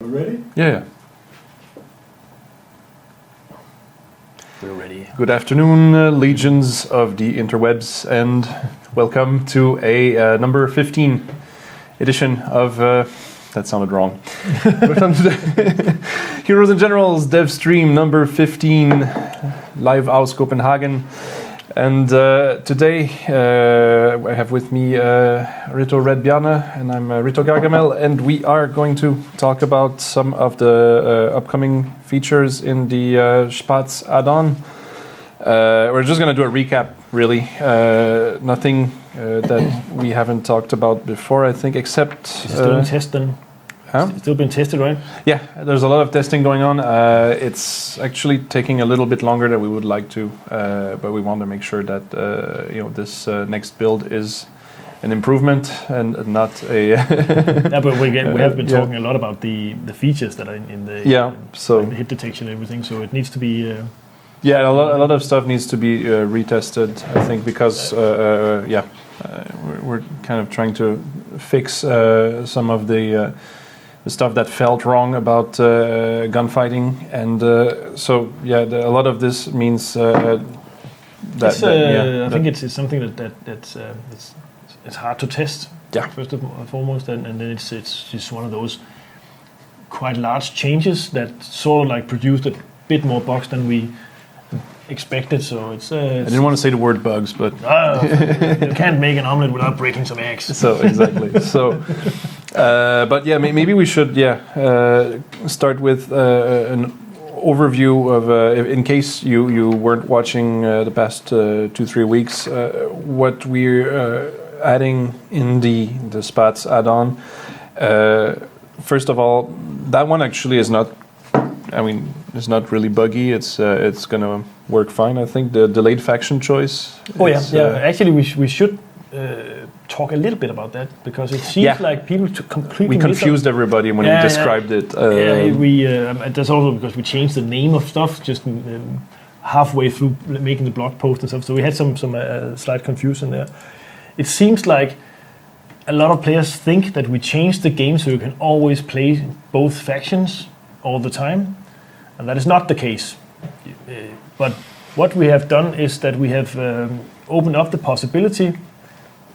Ready? Yeah. We're ready. Good afternoon, legions of the interwebs, and welcome to a number 15 edition of. That sounded wrong. Welcome to the Heroes and Generals Devstream number 15, live aus Copenhagen. And today I have with me Rito Redbjarne, and I'm Rito Gargamel, and we are going to talk about some of the upcoming features in the Spatz add-on. We're just going to do a recap, really. Nothing that we haven't talked about before, I think, except... Is it still in test then? Huh? It's still been tested, right? Yeah, there's a lot of testing going on. It's actually taking a little bit longer than we would like to, but we want to make sure that this next build is an improvement and not a. Yeah, but we have been talking a lot about the features that are in the so the hit detection and everything. So it needs to be. A lot of stuff needs to be retested, I think, because we're kind of trying to fix some of the stuff that felt wrong about gunfighting, and a lot of this means that. I think it's something that's it's hard to test. Yeah. First and foremost, and then it's just one of those quite large changes that sort of like produced a bit more bugs than we expected. So it's. I didn't want to say the word bugs, but you can't make an omelet without breaking some eggs. So exactly. So. But yeah, maybe we should start with an overview of, in case you weren't watching the past 2-3 weeks, what we're adding in the Spatz add-on. First of all, that one actually is not. I mean, it's not really buggy. It's gonna work fine. I think the delayed faction choice. Actually, we should. Talk a little bit about that, because it seems like people completely. We confused everybody when we described it. That's also because we changed the name of stuff just halfway through making the blog post and stuff. So we had some slight confusion there. It seems like a lot of players think that we changed the game so you can always play both factions all the time, and that is not the case. But what we have done is that we have opened up the possibility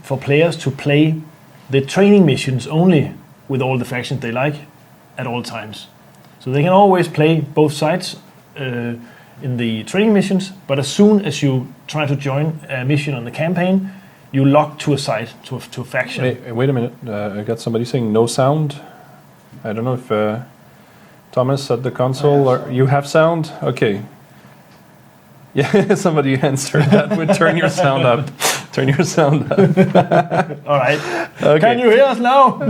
for players to play the training missions only with all the factions they like at all times. So they can always play both sides in the training missions, but as soon as you try to join a mission on the campaign, you lock to a side, to a faction. Wait a minute, I got somebody saying no sound. I don't know if Thomas at the console, or you have sound? Okay. Yeah, somebody answered that with turn your sound up. Turn your sound up. All right. Okay. Can you hear us now?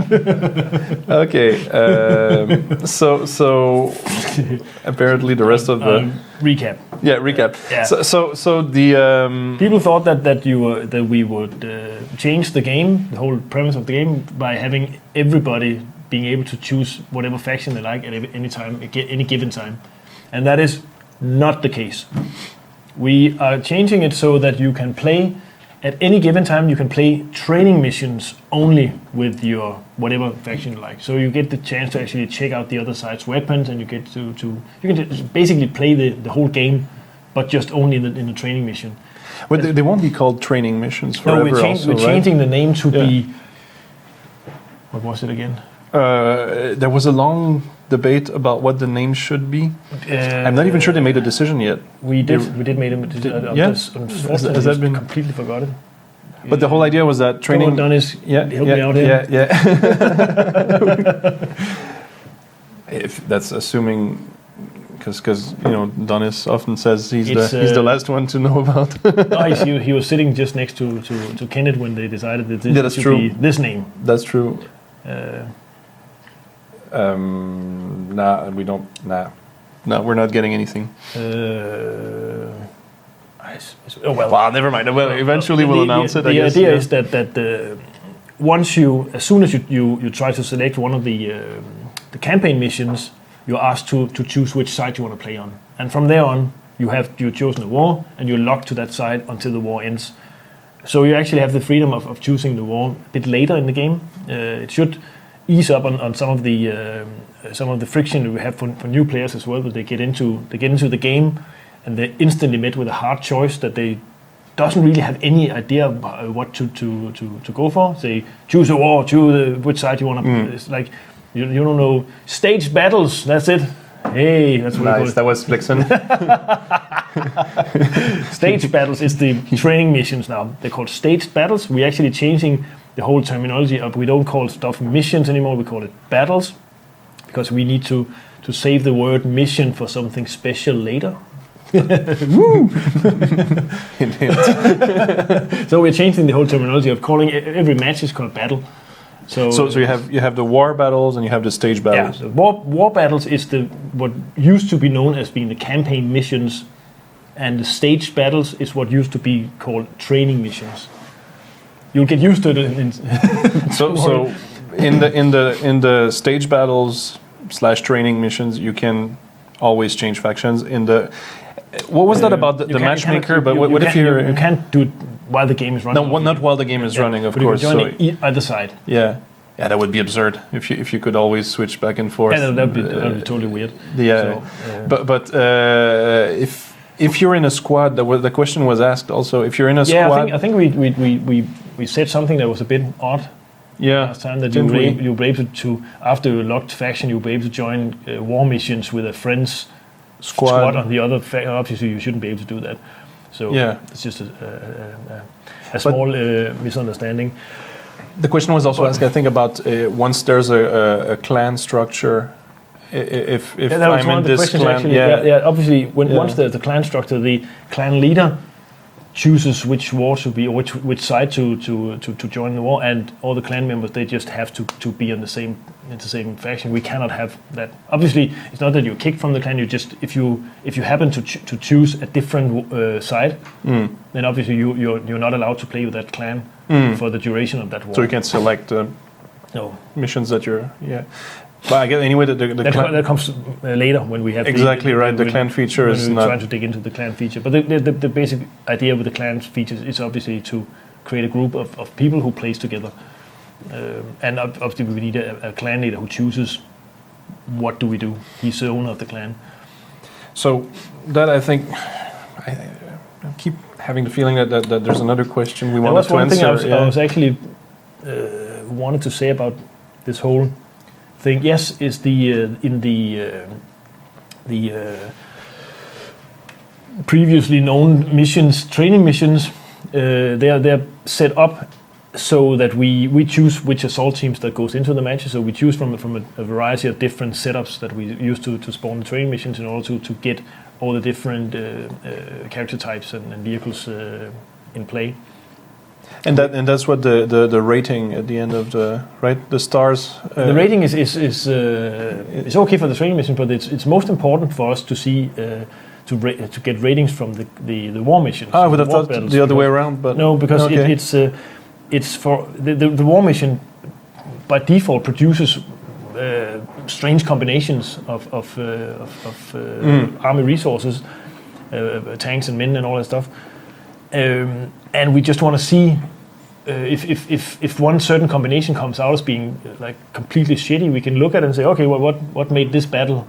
Okay. So apparently the rest of the recap. Yeah, recap. Yeah. So the people thought that we would change the game, the whole premise of the game, by having everybody being able to choose whatever faction they like at any time, any given time, and that is not the case. We are changing it so that you can play at any given time. You can play training missions only with your whatever faction you like. So you get the chance to actually check out the other side's weapons, and you get to you can basically play the whole game, but just only in the training mission. But they won't be called training missions forever. No, we're changing the name to be. What was it again? There was a long debate about what the name should be. I'm not even sure they made a decision yet. We did make a decision. Yes. Unfortunately, has that been completely forgotten. But the whole idea was that training. Don is help me out here. Yeah. If that's assuming, because Donis often says he's the last one to know about. He was sitting just next to Kenneth when they decided that this should be this name. That's true. We don't. No, we're not getting anything. Never mind. Well, eventually we'll announce it. The idea is that as soon as you try to select one of the campaign missions, you're asked to choose which side you want to play on, and from there on, you've chosen a war, and you're locked to that side until the war ends. So you actually have the freedom of choosing the war a bit later in the game. It should ease up on some of the friction that we have for new players as well. That they get into the game, and they're instantly met with a hard choice that they doesn't really have any idea what to go for. Say, choose a war, choose which side you want to. It's like you don't know. Stage battles. That's it. Hey, that's what nice. That was Flixen. Stage battles is the training missions now. They're called staged battles. We're actually changing the whole terminology up. We don't call stuff missions anymore. We call it battles because we need to save the word mission for something special later. Woo! So we're changing the whole terminology of calling every match is called battle. So you have the war battles and you have the stage battles. Yeah, the war battles is what used to be known as being the campaign missions, and the stage battles is what used to be called training missions. You'll get used to it. So in the stage battles / training missions, you can always change factions. What was that about the matchmaker? But what if you can't do it while the game is running? No, not while the game is running, of course. You can join either side. Yeah, that would be absurd if you could always switch back and forth. Yeah, that'd be totally weird. Yeah, so, but if you're in a squad, the question was asked also. If you're in a squad, I think we said something that was a bit odd. Yeah, last time that you were able to after a locked faction, you were able to join war missions with a friend's squad on the other faction. Obviously, you shouldn't be able to do that. So it's just a small misunderstanding. The question was also asked, I think, about once there's a clan structure. If I'm in this clan, actually, obviously, once there's the clan structure, the clan leader chooses which war to be, or which side to join the war, and all the clan members, they just have to be in the same faction. We cannot have that. Obviously, it's not that you're kicked from the clan. You just if you happen to choose a different side, then obviously you're not allowed to play with that clan for the duration of that war. So you can select missions that you're But I guess anyway that comes later when we have the clan feature is not trying to dig into the clan feature. But the basic idea with the clan features is obviously to create a group of people who plays together, and obviously we need a clan leader who chooses what do we do. He's the owner of the clan. So that I think I keep having the feeling that there's another question we wanted to answer. One thing I was actually wanted to say about this whole thing, yes, is in the previously known missions, training missions, they're set up so that we choose which assault teams that goes into the matches. So we choose from a variety of different setups that we use to spawn the training missions in order to get all the different character types and vehicles in play. And that's what the rating at the end of the stars. The rating is okay for the training mission, but it's most important for us to see to get ratings from the war missions. I would have thought the other way around, but no, because it's for the war mission by default produces strange combinations of army resources, tanks and men and all that stuff. And we just want to see if one certain combination comes out as being like completely shitty, we can look at it and say, okay, well, what made this battle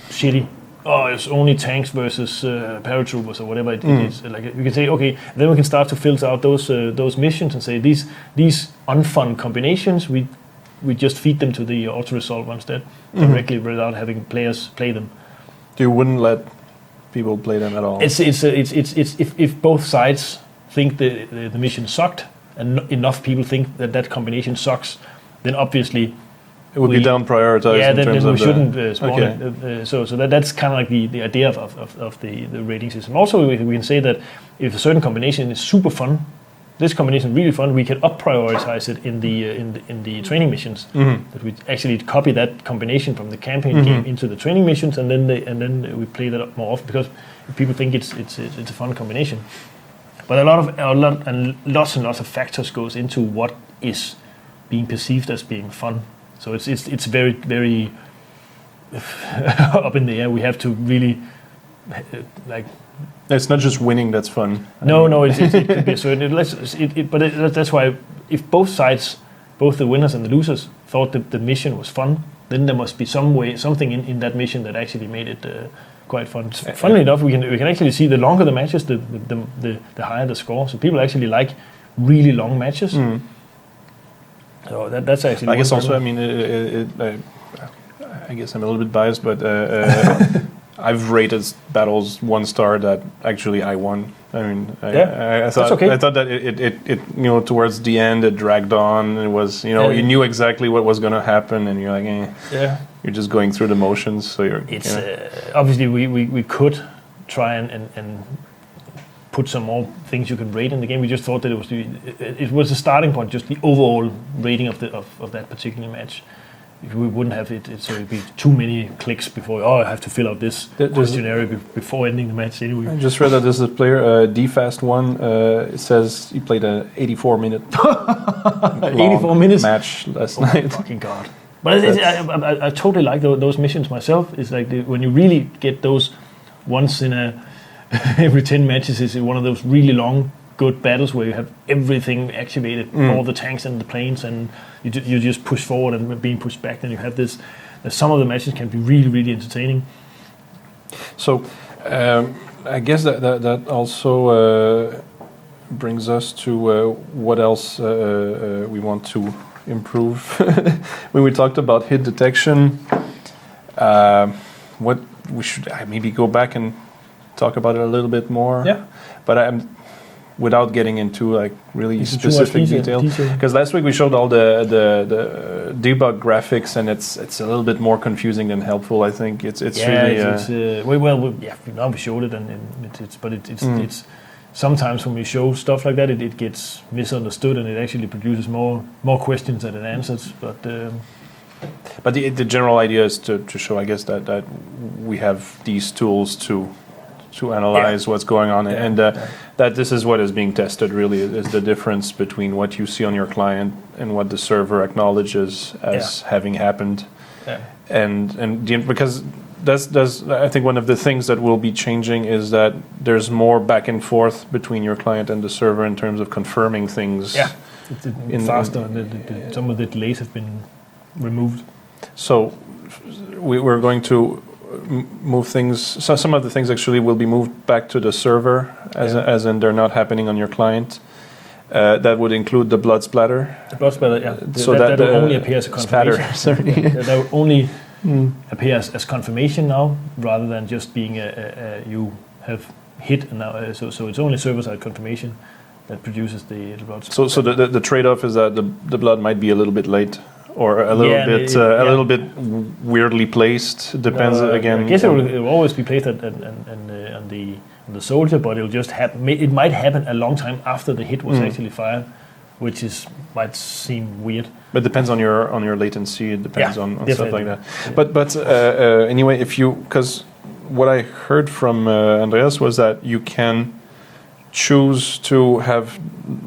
shitty? Oh, it's only tanks versus paratroopers or whatever it is. Like we can say, okay, then we can start to filter out those missions and say these unfun combinations, we just feed them to the auto resolve instead directly without having players play them. You wouldn't let people play them at all. It's if both sides think the mission sucked and enough people think that combination sucks, then obviously it would be down prioritized. Yeah, then we shouldn't spawn it. So that's kind of like the idea of the rating system. Also, we can say that if a certain combination is super fun, this combination is really fun, we can up prioritize it in the training missions. That we actually copy that combination from the campaign game into the training missions, and then we play that up more often because people think it's a fun combination. But lots and lots of factors goes into what is being perceived as being fun. So it's very very up in the air. We have to really like. It's not just winning that's fun. No, it could be. So that's why if both sides both the winners and the losers thought that the mission was fun, then there must be something in that mission that actually made it quite fun. Funnily enough, we can actually see the longer the matches, the higher the score. So people actually like really long matches. So that's actually. I guess also, I mean, I guess I'm a little bit biased, but I've rated battles 1 star that actually I won. I mean, I thought okay. I thought that it towards the end it dragged on. It was you knew exactly what was going to happen, and you're like, you're just going through the motions. So it's obviously we could try and put some more things you can rate in the game. We just thought that it was a starting point, just the overall rating of that particular match. If we wouldn't have it, so it'd be too many clicks before. I have to fill out this questionnaire before ending the match. Anyway, I just read that this is a player, DFast1. It says he played a 84-minute 84 minutes match last night. Fucking god! But I totally like those missions myself. It's like when you really get those once in every 10 matches. Is one of those really long, good battles where you have everything activated, all the tanks and the planes, and you just push forward and being pushed back, and you have this. Some of the matches can be really, really entertaining. So, I guess that also brings us to what else we want to improve. When we talked about hit detection, what we should maybe go back and talk about it a little bit more. Yeah, but without getting into like really specific detail, because last week we showed all the debug graphics, and it's a little bit more confusing than helpful. I think it's really now we showed it, and it's sometimes when we show stuff like that, it gets misunderstood, and it actually produces more questions than it answers. But the general idea is to show, I guess, that we have these tools to analyze what's going on, and that this is what is being tested. Really, is the difference between what you see on your client and what the server acknowledges as having happened, because that's I think one of the things that will be changing is that there's more back and forth between your client and the server in terms of confirming things. Yeah, it's faster, and some of the delays have been removed. So we're going to move things. So some of the things actually will be moved back to the server, as in they're not happening on your client. That would include the blood splatter. The blood splatter, yeah. So that will only appear as a confirmation. Sorry. That will only appear as confirmation now, rather than just being you have hit, and now so it's only server-side confirmation that produces the blood splatter. So the trade-off is that the blood might be a little bit late, or a little bit weirdly placed. Depends again. I guess it will always be placed on the soldier, but it'll just happen. It might happen a long time after the hit was actually fired, which might seem weird. But it depends on your latency. It depends on stuff like that. Yeah. But anyway, because what I heard from Andreas was that you can choose to have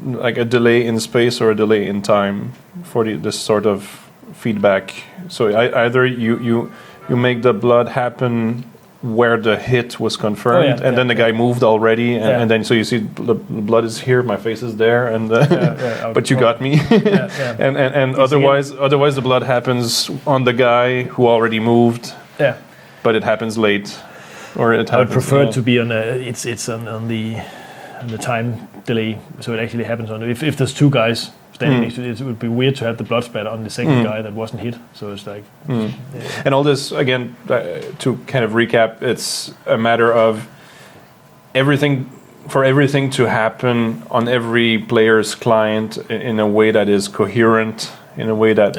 like a delay in space or a delay in time for this sort of feedback. So either you make the blood happen where the hit was confirmed, and then the guy moved already, and then so you see the blood is here, my face is there, and but you got me. And otherwise the blood happens on the guy who already moved. Yeah, but it happens late, or it happens. I would prefer it to be on on the time delay, so it actually happens on. If there's two guys standing next to it, it would be weird to have the blood splatter on the second guy that wasn't hit. So it's like, and all this again to kind of recap, it's a matter of everything to happen on every player's client in a way that is coherent, in a way that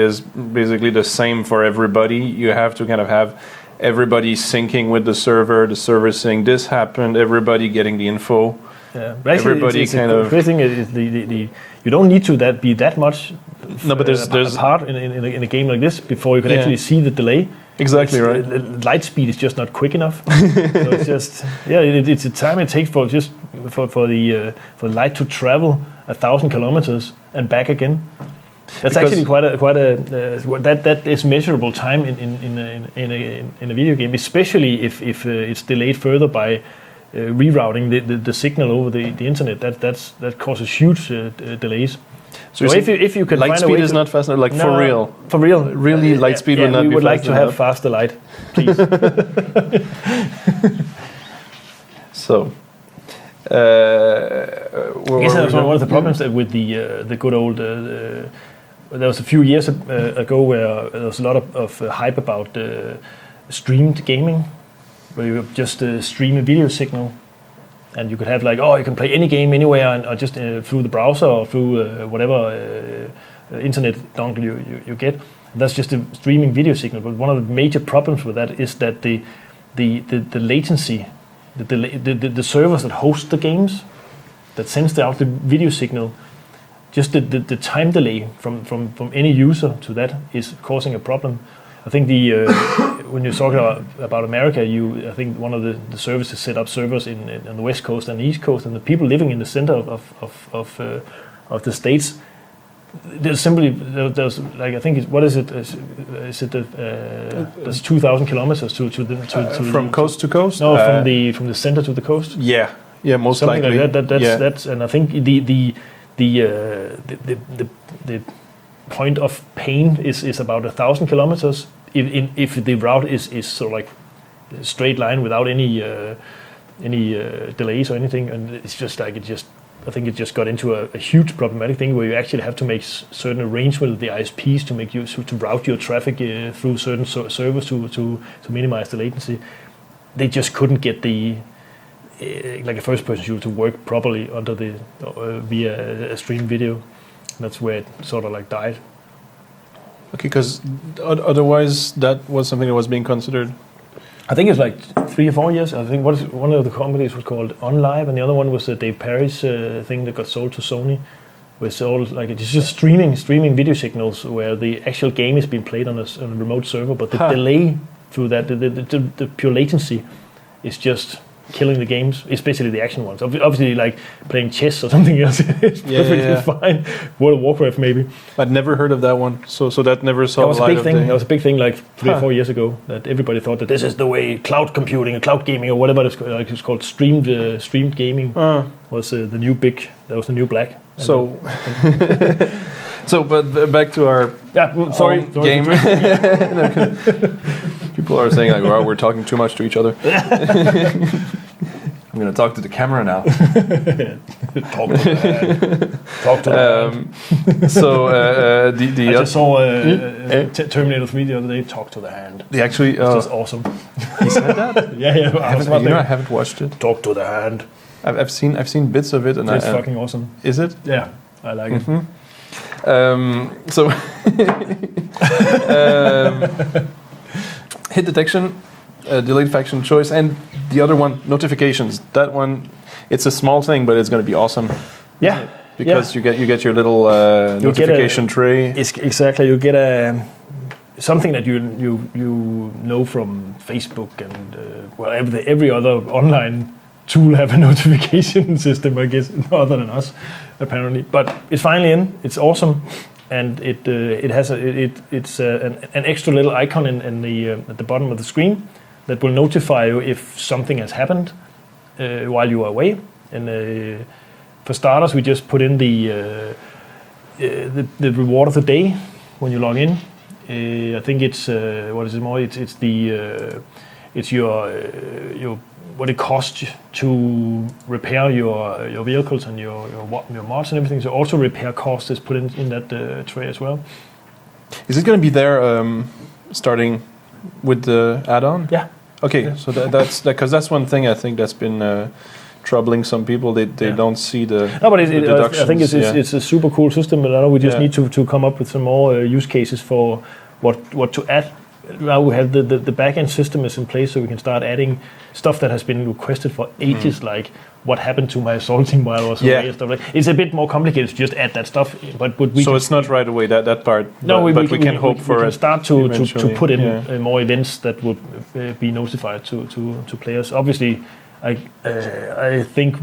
is basically the same for everybody. You have to kind of have everybody syncing with the server saying this happened, everybody getting the info. Yeah, but actually, the great thing is the you don't need to be that much. No, but there's apart in a game like this before you can actually see the delay. Exactly right. Light speed is just not quick enough. So it's just it's the time it takes for the light to travel 1,000 kilometers and back again. That's actually quite a that is measurable time in a video game, especially if it's delayed further by rerouting the signal over the internet. That causes huge delays. So if you can light find a speed way is not fast enough, like No, for real. For real. Really, light speed would not we be would like fast to have enough. faster light, please. So, I guess that was one of the problems that with the good old. There was a few years ago where there was a lot of hype about streamed gaming, where you just stream a video signal, and you could have like, you can play any game anywhere, and or just through the browser or through whatever internet dongle you get. And that's just a streaming video signal. But one of the major problems with that is that the latency, the servers that host the games, that sends out the video signal, just the time delay from any user to that is causing a problem. I think when you're talking about America, I think one of the services set up servers on the West Coast and the East Coast, and the people living in the center of the states, there's like, I think what is it? There's 2,000 kilometers to from coast to coast. No, from the center to the coast. Yeah, most something likely. Like that. That's and I think the point of pain is about 1,000 kilometers if the route is sort of like a straight line without any delays or anything, and it's just like I think it just got into a huge problematic thing where you actually have to make certain arrangements with the ISPs to route your traffic through certain servers to minimize the latency. They just couldn't get like a first-person shooter to work properly under via a stream video. That's where it sort of like died. Okay, because otherwise that was something that was being considered. I think it's like 3 or 4 years. I think one of the companies was called OnLive, and the other one was Dave Perry's thing that got sold to Sony. It's all like it's just streaming video signals where the actual game is being played on a remote server, but the delay through that, the pure latency, is just killing the games, especially the action ones. Obviously, like playing chess or something else is perfectly fine. World of Warcraft, maybe. I'd never heard of that one, so that never saw the light of day. That was a big thing like 3 or 4 years ago, that everybody thought that this is the way cloud computing or cloud gaming or whatever it's called, streamed gaming was the new big. That was the new black. So, but back to our sorry game. People are saying like, "Well, we're talking too much to each other." I'm going to talk to the camera now. Talk to the hand. Talk to the hand. So I just saw Terminator 3 the other day. Talk to the hand. It's just awesome. He said that? Yeah. I haven't watched it. Talk to the hand. I've seen bits of it, and it's fucking awesome. Is it? Yeah, I like it. So hit detection, delayed faction choice, and the other one, notifications. That one, it's a small thing, but it's going to be awesome. Yeah, because you get your little notification tray. Exactly, you get something that you know from Facebook and every other online tool have a notification system, I guess, other than us, apparently. But it's finally in. It's awesome, and it has an extra little icon in the at the bottom of the screen that will notify you if something has happened while you are away. And for starters, we just put in the reward of the day when you log in. I think it's what is it more? It's your what it costs to repair your vehicles and your mods and everything. So also repair cost is put in that tray as well. Is it going to be there starting with the add-on? Yeah. Okay, yeah. So that's because that's one thing I think that's been troubling some people. They don't see the deductions. I think it's a super cool system, but I know we just need to come up with some more use cases for what to add. Now we have the back-end system is in place, so we can start adding stuff that has been requested for ages, like what happened to my assaulting while I was away and stuff like. It's a bit more complicated to just add that stuff, but we so it's not right away that part. No, we can hope for it. Start to put in more events that would be notified to players. Obviously, I think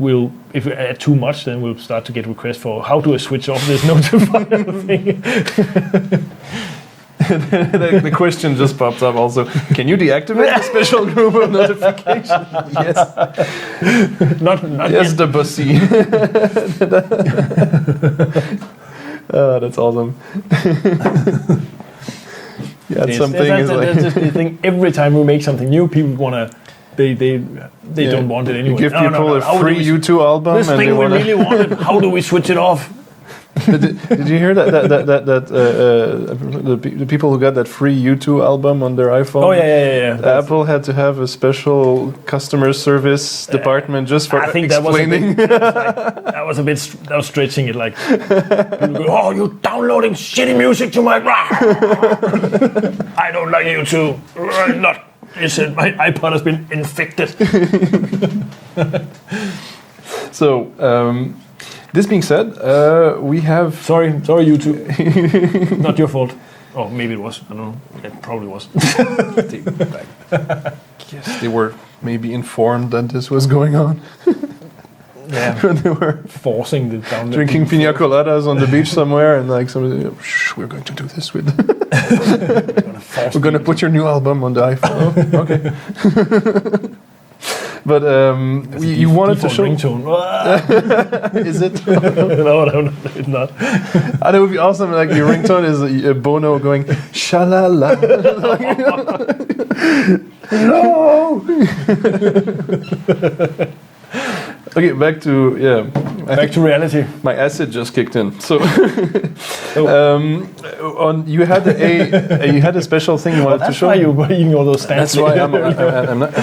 if we add too much, then we'll start to get requests for how do I switch off this notifier thing. The question just popped up also. Can you deactivate the special group of notifications? Yes. Not yes, yet. the bossy. That's awesome. Yeah, Yes, something is like that's just the thing. Every time we make something new, people wanna. They don't want it anyway. You give people a free U2 album, this and thing they we want really wanted. How do we switch it off? Did you hear that the people who got that free U2 album on their iPhone? Oh yeah. Apple had to have a special customer service department just for I think explaining. that was a bit that was stretching it. Like, people go, oh, you're downloading shitty music to my. I don't like you too. Not. Listen, my iPod has been infected. So. This being said, we have... Sorry, you two. Not your fault. Oh, maybe it was. I don't know. It probably was. Yes, they were maybe informed that this was going on. Yeah. When they were forcing the download. Drinking pina coladas on the beach somewhere, and like somebody, shh, we're going to do this with... We're going to put your new album on the iPhone. Oh, okay. But you wanted to show... ringtone. Is it? No, it's not. And it would be awesome, like your ringtone is a Bono going, shalala. No! Okay, back to reality. My acid just kicked in. So, you had a special thing you wanted to show. That's why you were eating all those stamps. That's why I'm not.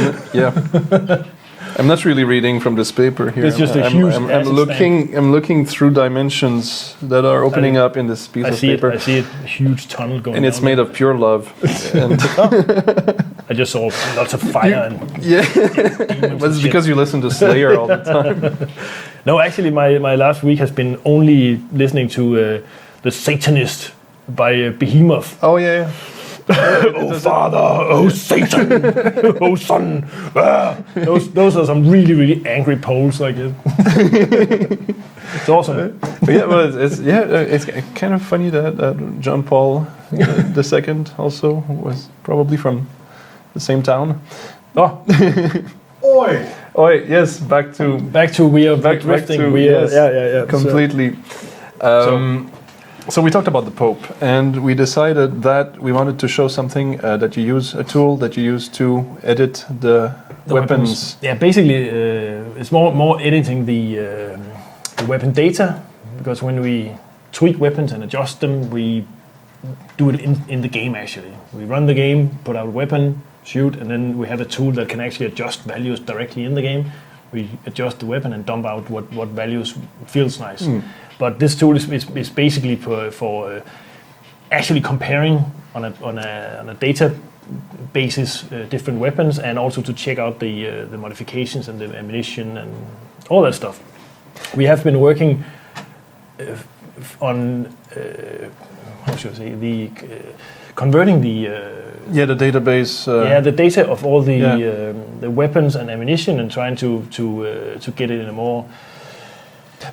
I'm not really reading from this paper here. It's just a huge. I'm looking through dimensions that are opening up in this piece of paper. I see it. A huge tunnel going. And it's made of pure love. And I just saw lots of fire but it's because you listen to Slayer all the time. No, actually, my last week has been only listening to The Satanist by Behemoth. Oh yeah. Oh Father, oh Satan, oh Son. Those are some really, really angry poles like it. It's awesome. It's kind of funny that John Paul II also was probably from the same town. Oh. Oi, yes, back to we are back drifting. Yeah. Completely. So we talked about the Pope, and we decided that we wanted to show something that you use, a tool that you use to edit the weapons. Yeah, basically, it's more editing the weapon data, because when we tweak weapons and adjust them, we do it in the game. Actually, we run the game, put out a weapon, shoot, and then we have a tool that can actually adjust values directly in the game. We adjust the weapon and dump out what values feels nice. But this tool is basically for actually comparing on a data basis different weapons, and also to check out the modifications and the ammunition and all that stuff. We have been working on how should I say converting the database. The data of all the weapons and ammunition, and trying to get it in a more.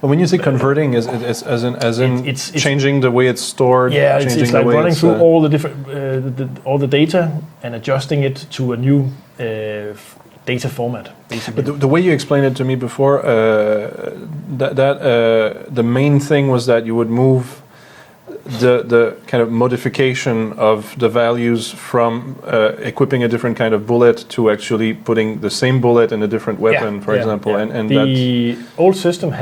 But when you say converting, is as in it's changing the way it's stored? Yeah, it's like running through all the different all the data and adjusting it to a new data format, basically. But the way you explained it to me before, the main thing was that you would move the kind of modification of the values from equipping a different kind of bullet to actually putting the same bullet in a different weapon, for example. Yeah. And the old system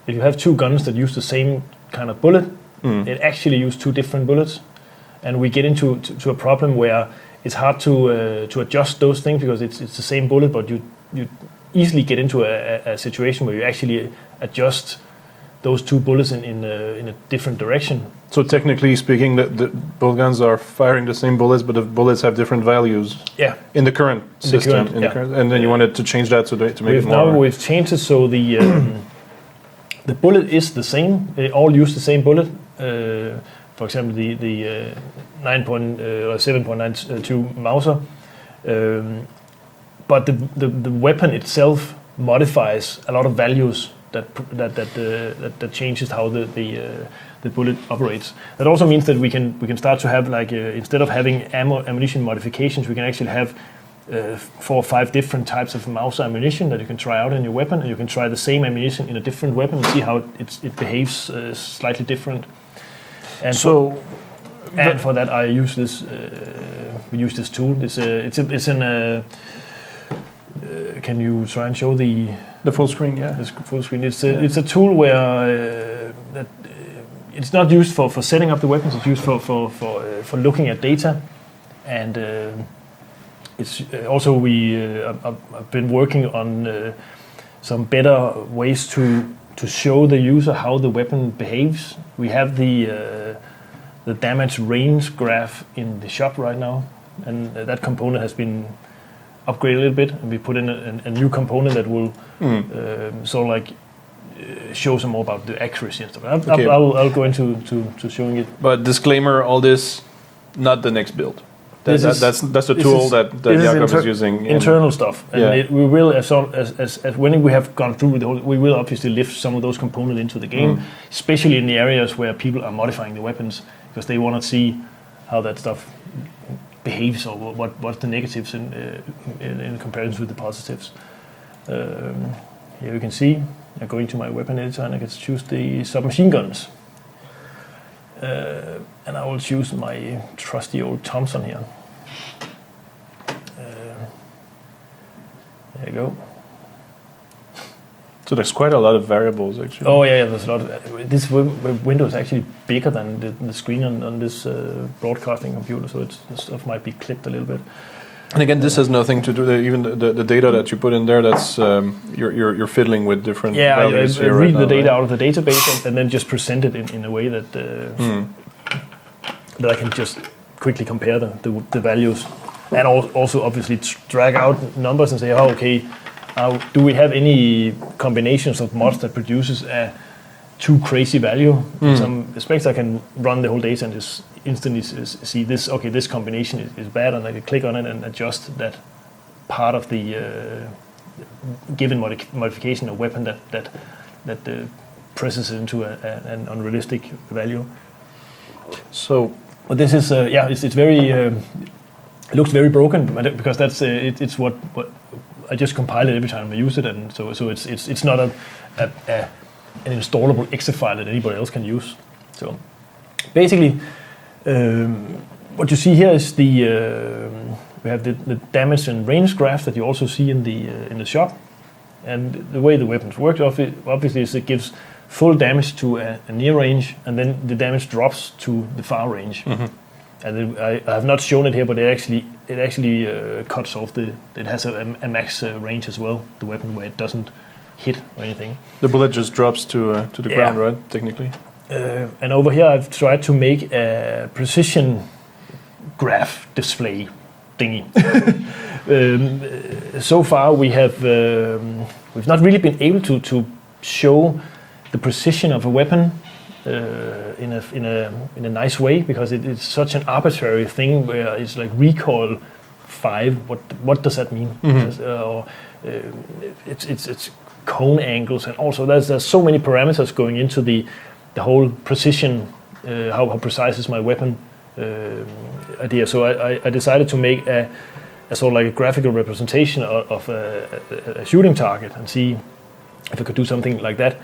if you have two guns that use the same kind of bullet, it actually use two different bullets, and we get into a problem where it's hard to adjust those things, because it's the same bullet, but you easily get into a situation where you actually adjust those two bullets in a different direction. So technically speaking, both guns are firing the same bullets, but the bullets have different values. Yeah. In the current system, and then you wanted to change that to make it more. Now we've changed it so the bullet is the same. They all use the same bullet. For example, the 7.92 Mauser, but the weapon itself modifies a lot of values that changes how the bullet operates. That also means that we can start to have, like, instead of having ammunition modifications, we can actually have 4 or 5 different types of mouse ammunition that you can try out in your weapon, and you can try the same ammunition in a different weapon and see how it behaves slightly different. And for that, I use this. We use this tool. It's in. Can you try and show the full screen? Yeah, the full screen. It's a tool where that it's not used for setting up the weapons. It's used for looking at data, and it's also I've been working on some better ways to show the user how the weapon behaves. We have the damage range graph in the shop right now, and that component has been upgraded a little bit, and we put in a new component that will sort of like show some more about the accuracy and stuff. I'll go into showing it. But disclaimer, all this, not the next build. That's the tool that Jakob is using. Internal stuff, and we will as when we have gone through the whole, we will obviously lift some of those components into the game, especially in the areas where people are modifying the weapons because they want to see how that stuff behaves or what's the negatives in comparison with the positives. Here you can see I go into my weapon editor and I can choose the submachine guns. And I will choose my trusty old Thompson here. There you go. So there's quite a lot of variables actually. Oh yeah, there's a lot of this window is actually bigger than the screen on this broadcasting computer, so the stuff might be clipped a little bit. And again, this has nothing to do. Even the data that you put in there, that's you're fiddling with different values. I read the data out of the database and then just present it in a way that that I can just quickly compare the values, and also obviously drag out numbers and say, oh, okay, do we have any combinations of mods that produces a too crazy value? In some aspects, I can run the whole data and just instantly see this. Okay, this combination is bad, and I can click on it and adjust that part of the given modification of weapon that presses it into an unrealistic value. So, but this is it's very it looks very broken because that's it's what I just compile it every time I use it, and so it's not an installable exe file that anybody else can use. So basically, what you see here is we have the damage and range graph that you also see in the shop, and the way the weapons work obviously is it gives full damage to a near range, and then the damage drops to the far range. And then I have not shown it here, but it actually cuts off it has a max range as well, the weapon, where it doesn't hit or anything. The bullet just drops to the ground, right? Technically. And over here, I've tried to make a precision graph display thingy. So far, we've not really been able to show the precision of a weapon in a nice way, because it's such an arbitrary thing where it's like recoil 5. What does that mean? It's cone angles, and also there's so many parameters going into the whole precision. How precise is my weapon idea? So I decided to make a sort of like a graphical representation of a shooting target and see if I could do something like that.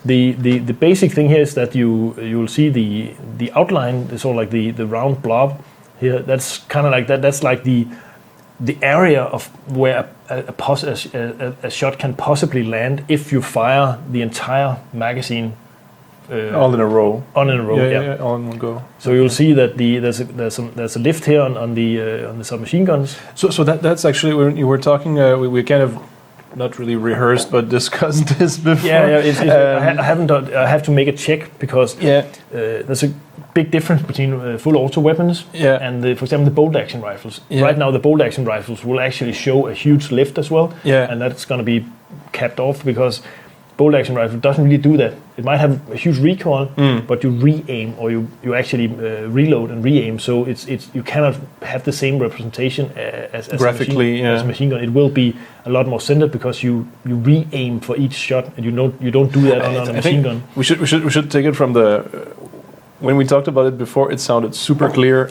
The basic thing here is that you'll see the outline, the sort of like the round blob here. That's kind of like that. That's like the area of where a shot can possibly land if you fire the entire magazine all in a row. All in a row, yeah, all in one go. So you'll see that there's a lift here on the submachine guns. So that's actually when you were talking. We kind of not really rehearsed, but discussed this before. I have to make a check because there's a big difference between full auto weapons and for example the bolt action rifles. Right now the bolt action rifles will actually show a huge lift as well, and that's going to be capped off because bolt action rifle doesn't really do that. It might have a huge recoil, but you re-aim or you actually reload and re-aim. So it's you cannot have the same representation as graphically as a machine gun. It will be a lot more centered because you re-aim for each shot, and you don't do that on a machine gun. We should take it from when we talked about it before, it sounded super clear.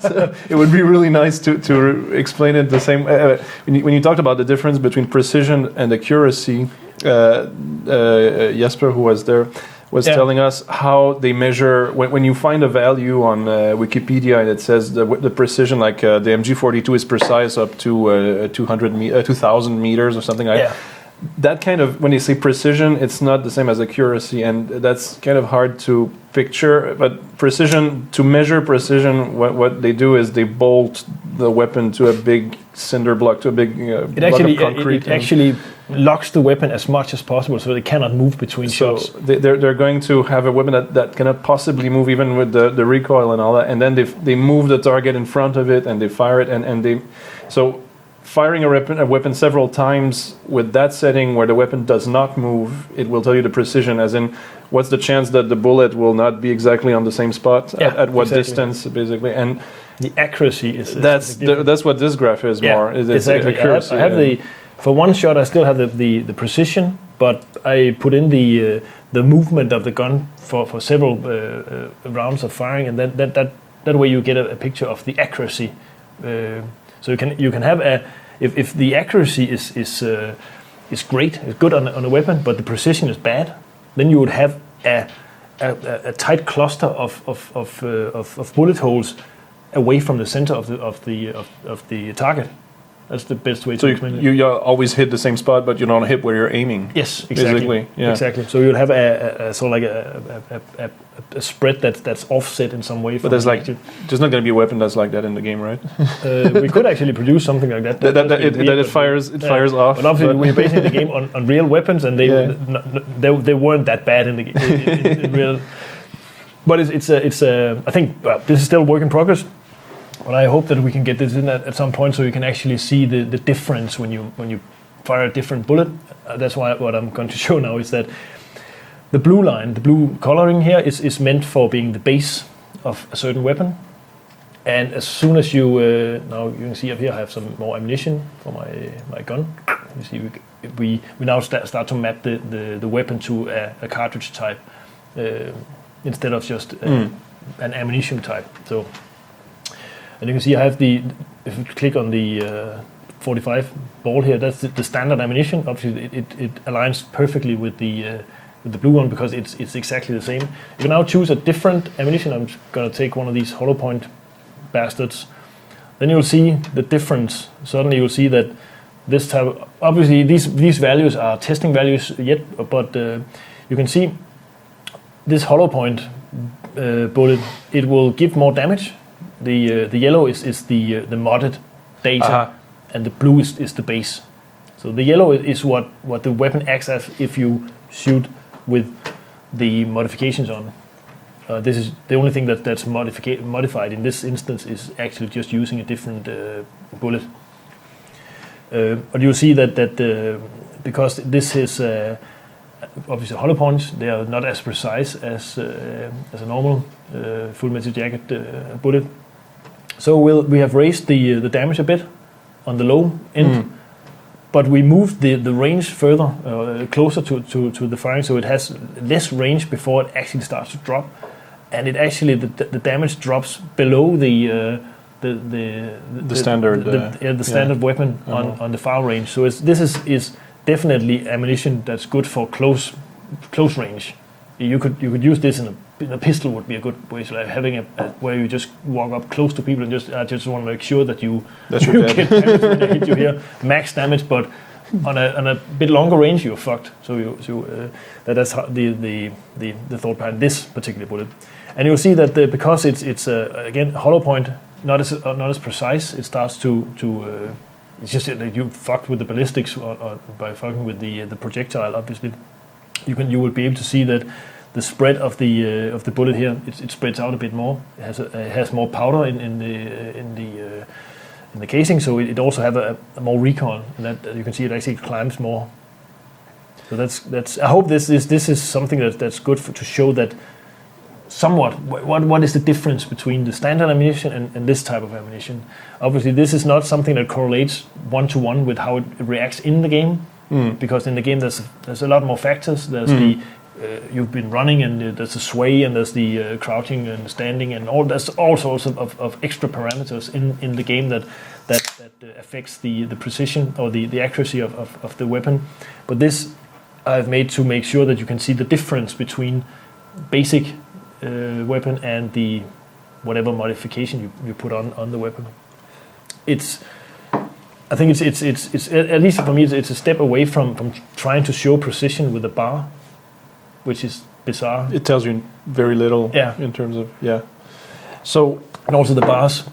So it would be really nice to explain it the same. When you talked about the difference between precision and accuracy, Jesper, who was there, was telling us how they measure when you find a value on Wikipedia and it says the precision, like the MG42 is precise up to 2,000 meters or something like that. That kind of, when you say precision, it's not the same as accuracy, and that's kind of hard to picture. But precision, to measure precision, what they do is they bolt the weapon to a big cinder block, to a big block of concrete. It actually locks the weapon as much as possible, so they cannot move between shots. They're going to have a weapon that cannot possibly move, even with the recoil and all that. And then they move the target in front of it, and they fire it, and they so. Firing a weapon several times with that setting where the weapon does not move, it will tell you the precision, as in what's the chance that the bullet will not be exactly on the same spot, at what distance, basically. And the accuracy is that's what this graph is more. Exactly. Accuracy, I have for one shot, I still have the precision, but I put in the movement of the gun for several rounds of firing, and that way you get a picture of the accuracy. So you can have if the accuracy is great, it's good on a weapon, but the precision is bad, then you would have a tight cluster of bullet holes away from the center of the target. That's the best way to explain it. You always hit the same spot, but you don't hit where you're aiming. Yes, exactly. Exactly. So you'll have a sort of like a spread that's offset in some way. But there's not going to be a weapon that's like that in the game, right? We could actually produce something like that. It fires off. But obviously, we're basing the game on real weapons, and they weren't that bad in the in real. But it's I think this is still work in progress. But I hope that we can get this in at some point, so you can actually see the difference when you fire a different bullet. That's what I'm going to show now is that the blue line, the blue coloring here, is meant for being the base of a certain weapon. And as soon as you now you can see up here, I have some more ammunition for my gun. You see, we now start to map the weapon to a cartridge type instead of just an ammunition type. So. And you can see I have if you click on the 45 ball here, that's the standard ammunition. Obviously, it aligns perfectly with the blue one because it's exactly the same. You can now choose a different ammunition. I'm going to take one of these hollow point bastards. Then you'll see the difference. Suddenly you'll see that this type, obviously these values are testing values yet, but you can see this hollow point bullet, it will give more damage. The yellow is the modded data, and the blue is the base. So the yellow is what the weapon acts as if you shoot with the modifications on. This is the only thing that's modified in this instance is actually just using a different bullet. But you'll see that because this is obviously hollow points, they are not as precise as a normal full metal jacket bullet. So we have raised the damage a bit on the low end, but we moved the range further, closer to the firing, so it has less range before it actually starts to drop, and it actually the damage drops below the standard weapon on the far range. So this is definitely ammunition that's good for close range. You could use this in a pistol would be a good way, so like having where you just walk up close to people and just want to make sure that you get damage when they hit you here, max damage, but on a bit longer range you're fucked. So that's how the thought behind this particular bullet. And you'll see that because it's again hollow point, not as precise, it starts to it's just that you fucked with the ballistics or by fucking with the projectile. Obviously, you will be able to see that the spread of the bullet here it spreads out a bit more. It has more powder in the casing, so it also have a more recoil, and that you can see it actually climbs more. So that's. I hope this is something that's good to show that somewhat what is the difference between the standard ammunition and this type of ammunition. Obviously, this is not something that correlates one-to-one with how it reacts in the game, because in the game there's a lot more factors. There's the you've been running, and there's the sway, and there's the crouching and standing, and there's all sorts of extra parameters in the game that affects the precision or the accuracy of the weapon. But this I've made to make sure that you can see the difference between basic weapon and the whatever modification you put on the weapon. I think it's at least for me it's a step away from trying to show precision with a bar, which is bizarre. It tells you very little in terms of So, and also the bars,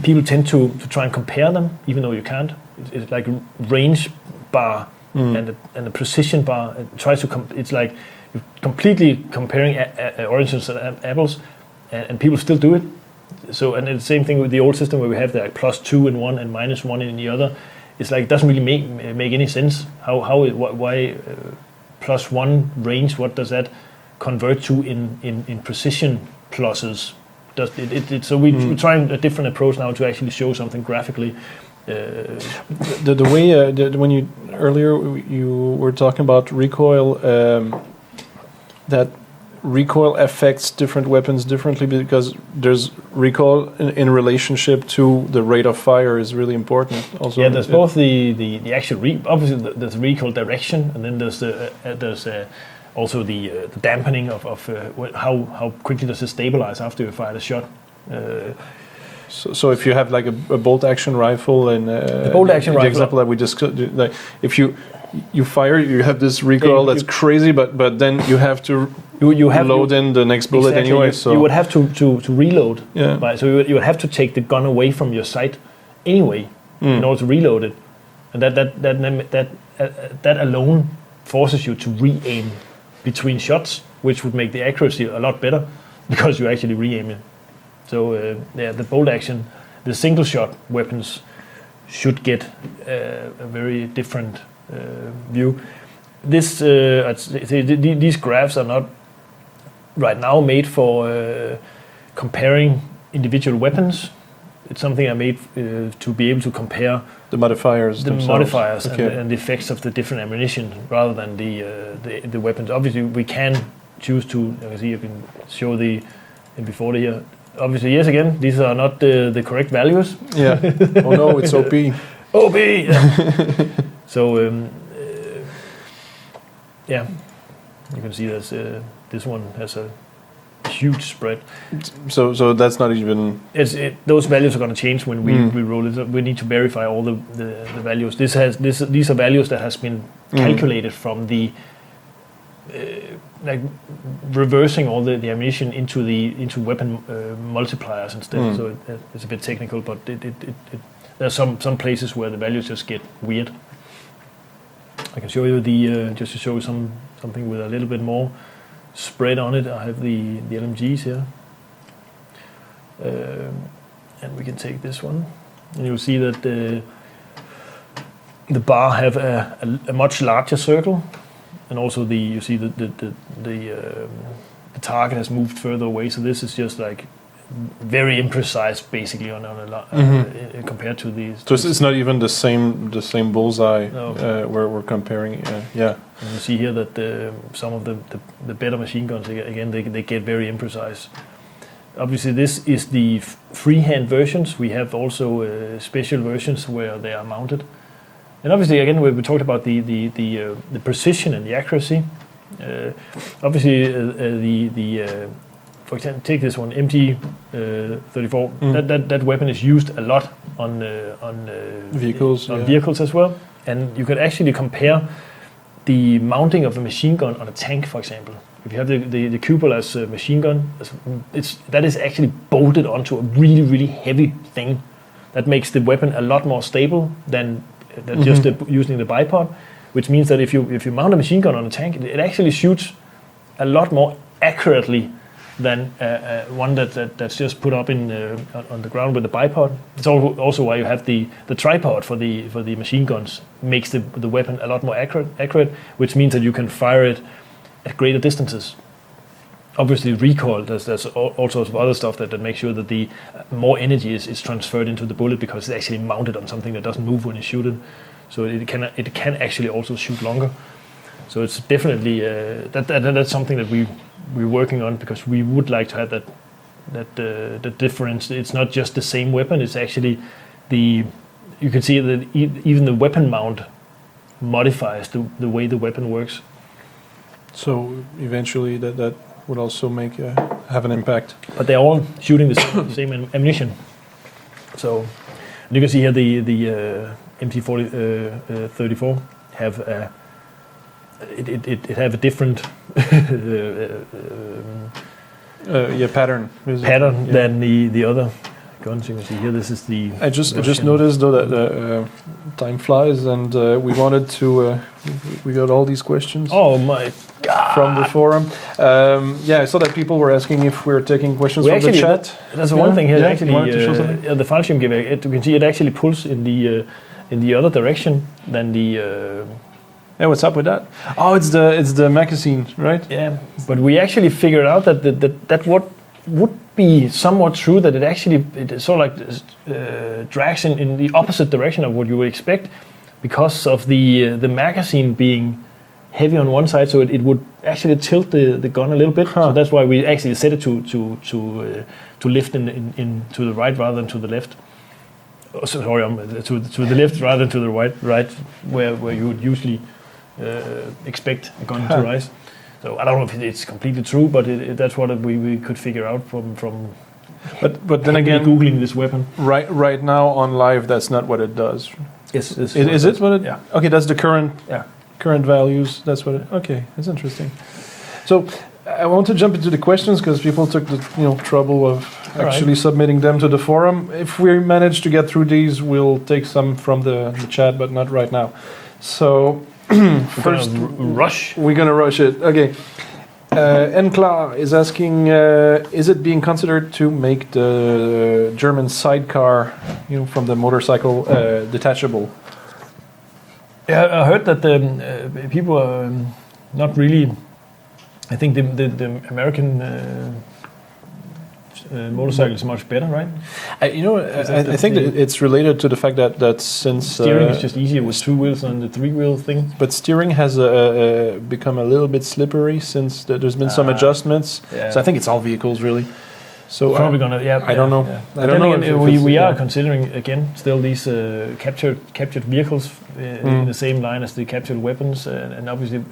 people tend to try and compare them, even though you can't. It's like a range bar and a precision bar. It tries to it's like you're completely comparing oranges and apples, and people still do it. So, and the same thing with the old system where we have the like +2 in one and -1 in the other. It's like it doesn't really make any sense. Why +1 range? What does that convert to in precision pluses? So we're trying a different approach now to actually show something graphically. The way when you earlier you were talking about recoil, that recoil affects different weapons differently because there's recoil in relationship to the rate of fire is really important. Also, there's both the actual obviously there's recoil direction, and then there's also the dampening of how quickly does it stabilize after you fire the shot. So if you have like a bolt action rifle and the bolt action rifle, example that we discussed, like if you fire, you have this recoil that's crazy, but then you have to load in the next bullet anyway. So you would have to reload. Yeah. Right? So you would have to take the gun away from your sight anyway in order to reload it, and that alone forces you to re-aim between shots, which would make the accuracy a lot better because you actually re-aim it. So the bolt action, the single shot weapons should get a very different view. These graphs are not right now made for comparing individual weapons. It's something I made to be able to compare the modifiers and the effects of the different ammunition rather than the weapons. Obviously, we can choose to. You can see you can show the before here. Obviously, yes, again, these are not the correct values. Yeah. Oh no, it's OP. OP. Yeah. So you can see this one has a huge spread. So that's not even. Those values are going to change when we roll it. We need to verify all the values. These are values that has been calculated from the like reversing all the ammunition into weapon multipliers instead. So it's a bit technical, but there's some places where the values just get weird. I can show you just to show you something with a little bit more spread on it. I have the LMGs here, and we can take this one, and you'll see that the bar have a much larger circle, and also you see the target has moved further away. So this is just like very imprecise, basically on compared to these. So it's not even the same bullseye. No. Where we're comparing. And you see here that some of the better machine guns again they get very imprecise. Obviously, this is the freehand versions. We have also special versions where they are mounted. And obviously, again, we talked about the precision and the accuracy. Obviously, for example, take this one, MG34. That weapon is used a lot on vehicles. Vehicles as well, and you can actually compare the mounting of a machine gun on a tank, for example. If you have the cupolas machine gun, that is actually bolted onto a really, really heavy thing. That makes the weapon a lot more stable than just using the bipod, which means that if you mount a machine gun on a tank, it actually shoots a lot more accurately than one that's just put up on the ground with the bipod. It's also why you have the tripod for the machine guns. Makes the weapon a lot more accurate, which means that you can fire it at greater distances. Obviously, recoil. There's all sorts of other stuff that makes sure that the more energy is transferred into the bullet because it's actually mounted on something that doesn't move when you shoot it. So it can actually also shoot longer. So it's definitely that's something that we're working on, because we would like to have that difference. It's not just the same weapon. It's actually you can see that even the weapon mount modifies the way the weapon works. So eventually that would also have an impact. But they're all shooting the same ammunition. So you can see here the MT-34 have it have a different pattern than the other guns. You can see here. This is the. I just noticed though that time flies, and we wanted to. We got all these questions. Oh my God! From the forum. I saw that people were asking if we're taking questions from the chat. There's one thing here. Actually, the file stream giver. You can see it actually pulls in the other direction than the. Yeah, what's up with that? Oh, it's the magazine, right? Yeah, but we actually figured out that what would be somewhat true, that it sort of like drags in the opposite direction of what you would expect, because of the magazine being heavy on one side, so it would actually tilt the gun a little bit. So that's why we actually set it to lift in to the right rather than to the left. Oh, sorry, to the left rather than to the right, where you would usually expect a gun to rise. So I don't know if it's completely true, but that's what we could figure out from. But then again, googling this weapon. Right now on live, that's not what it does. Yes, is it what it? Yeah. Okay, that's the current values. That's what it. Okay, that's interesting. So I want to jump into the questions, because people took the trouble of actually submitting them to the forum. If we manage to get through these, we'll take some from the chat, but not right now. So. First, we're gonna rush it. Okay. Enkla is asking, is it being considered to make the German sidecar, from the motorcycle, detachable? Yeah, I heard that the people are not really. I think the American motorcycle is much better, right? I think that it's related to the fact that since steering is just easier with 2 wheels than the 3-wheel thing. But steering has become a little bit slippery since there's been some adjustments. Yeah. So I think it's all vehicles really. So probably gonna. I don't know. Yeah. I don't know. Again, we are considering again still these captured vehicles in the same line as the captured weapons, and obviously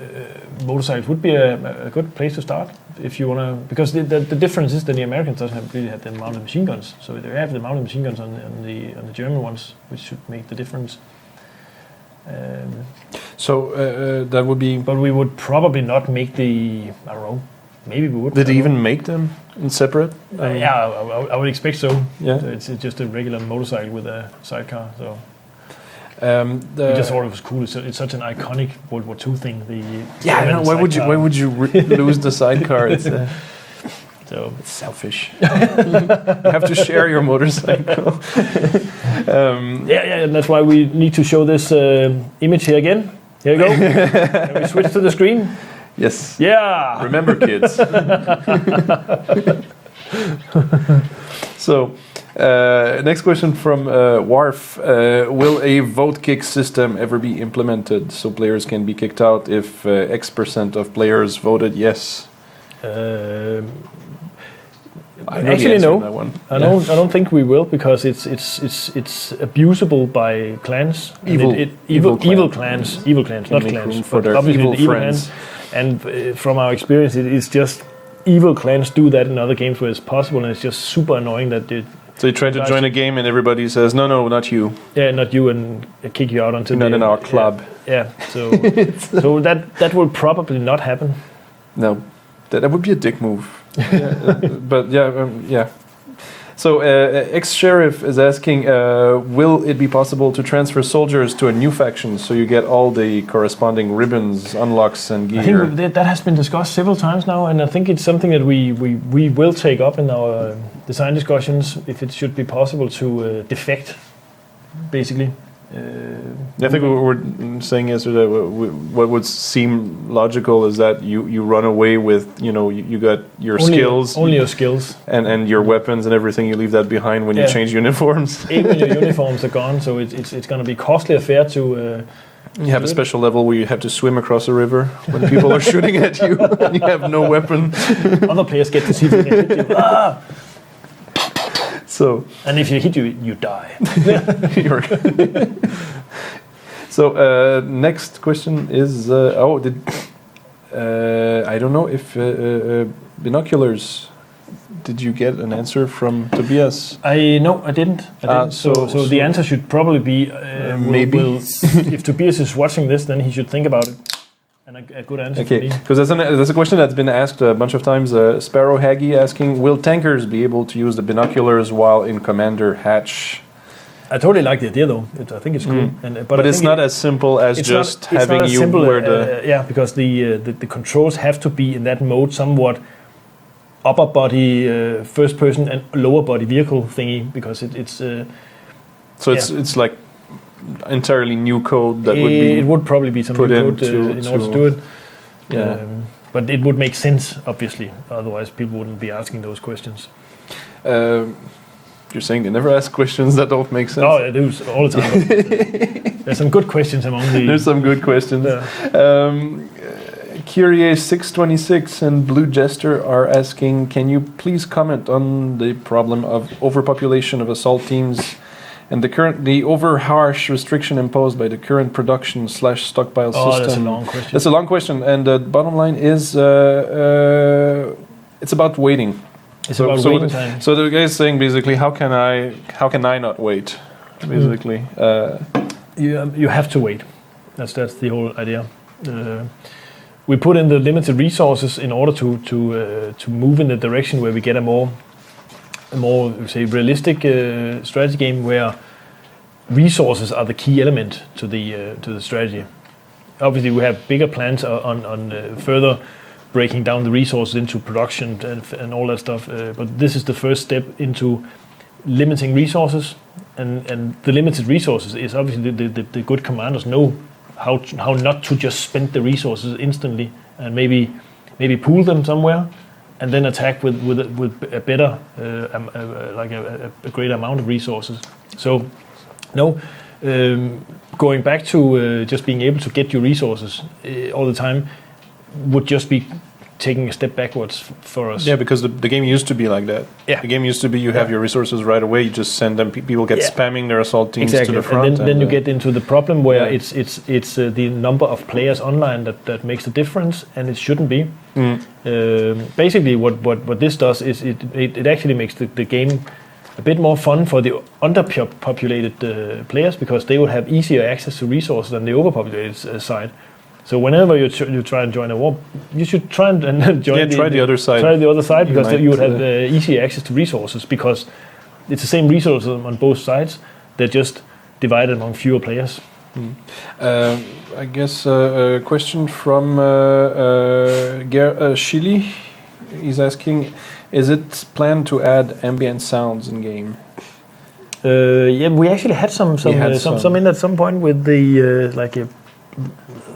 motorcycles would be a good place to start if you want to, because the difference is that the Americans don't really have the mounted machine guns, so they have the mounted machine guns on the German ones, which should make the difference. So that would be. But we would probably not make the. I don't know. Maybe we would. Did they even make them in separate? I would expect so. Yeah. So it's just a regular motorcycle with a sidecar. So. We just thought it was cool. It's such an iconic World War II thing. I don't know. Why would you lose the sidecar? It's selfish. You have to share your motorcycle. And that's why we need to show this image here again. Here we go. Can we switch to the screen? Yes. Yeah. Remember, kids. So, next question from Warf. Will a vote kick system ever be implemented so players can be kicked out if X% of players voted yes? Actually, no. I don't think we will, because it's abusable by clans. Evil clans, not clans, for their evil friends. And from our experience, it is just evil clans do that in other games where it's possible, and it's just super annoying that they. So you try to join a game and everybody says, no, not you. Yeah, not you, and kick you out until. Not in our club. Yeah. So so that will probably not happen. No, that would be a dick move. But yeah. So ex-sheriff is asking, will it be possible to transfer soldiers to a new faction so you get all the corresponding ribbons, unlocks, and gear? I think that has been discussed several times now, and I think it's something that we will take up in our design discussions, if it should be possible to defect, basically. I think what we were saying yesterday, what would seem logical is that you run away with, you got your skills. Only your skills. And your weapons and everything, you leave that behind when you change uniforms. Even your uniforms are gone, so it's going to be costly affair to You have a special level where you have to swim across a river when people are shooting at you and you have no weapon. Other players get to see if they can hit you. Ah! So, And if you hit you, you die. so next question is, I don't know if binoculars. Did you get an answer from Tobias? No, I didn't. So the answer should probably be maybe. If Tobias is watching this, then he should think about it. And a good answer. Okay, because that's a question that's been asked a bunch of times. Sparrow Haggy asking, will tankers be able to use the binoculars while in Commander Hatch? I totally like the idea, though. I think it's cool. But it's not as simple as just having you wear the... yeah, because the controls have to be in that mode somewhat upper body, first person and lower body vehicle thingy, because it's... so it's like entirely new code that would be... It would probably be some new code in order to do it. Yeah. But it would make sense, obviously. Otherwise, people wouldn't be asking those questions. You're saying they never ask questions that don't make sense? Oh, they do all the time. There's some good questions among the... There's some good questions. Yeah. Kyrie626 and Blue Jester are asking, can you please comment on the problem of overpopulation of assault teams and the over harsh restriction imposed by the current production / stockpile system? That's a long question. That's a long question, and the bottom line is it's about waiting. It's about waiting time. So the guy is saying basically, how can I not wait? Basically, you have to wait. That's the whole idea. We put in the limited resources in order to move in the direction where we get a more say realistic strategy game where resources are the key element to the strategy. Obviously, we have bigger plans on further breaking down the resources into production and all that stuff. But this is the first step into limiting resources, and the limited resources is obviously the good commanders know how not to just spend the resources instantly, and maybe pool them somewhere, and then attack with a better like a greater amount of resources. So going back to just being able to get your resources all the time would just be taking a step backwards for us. Yeah, because the game used to be like that. Yeah. The game used to be you have your resources right away, you just send them, people get spamming their assault teams to the front. And then you get into the problem where it's the number of players online that makes the difference, and it shouldn't be. Basically what this does is it actually makes the game a bit more fun for the underpopulated players, because they would have easier access to resources than the overpopulated side. So whenever you try and join a war, you should try and join the other side. Try the other side, because you would have easier access to resources, because it's the same resources on both sides. They're just divided among fewer players. I guess a question from Shili. He's asking, is it planned to add ambient sounds in game? Yeah, we actually had some in at some point with the like a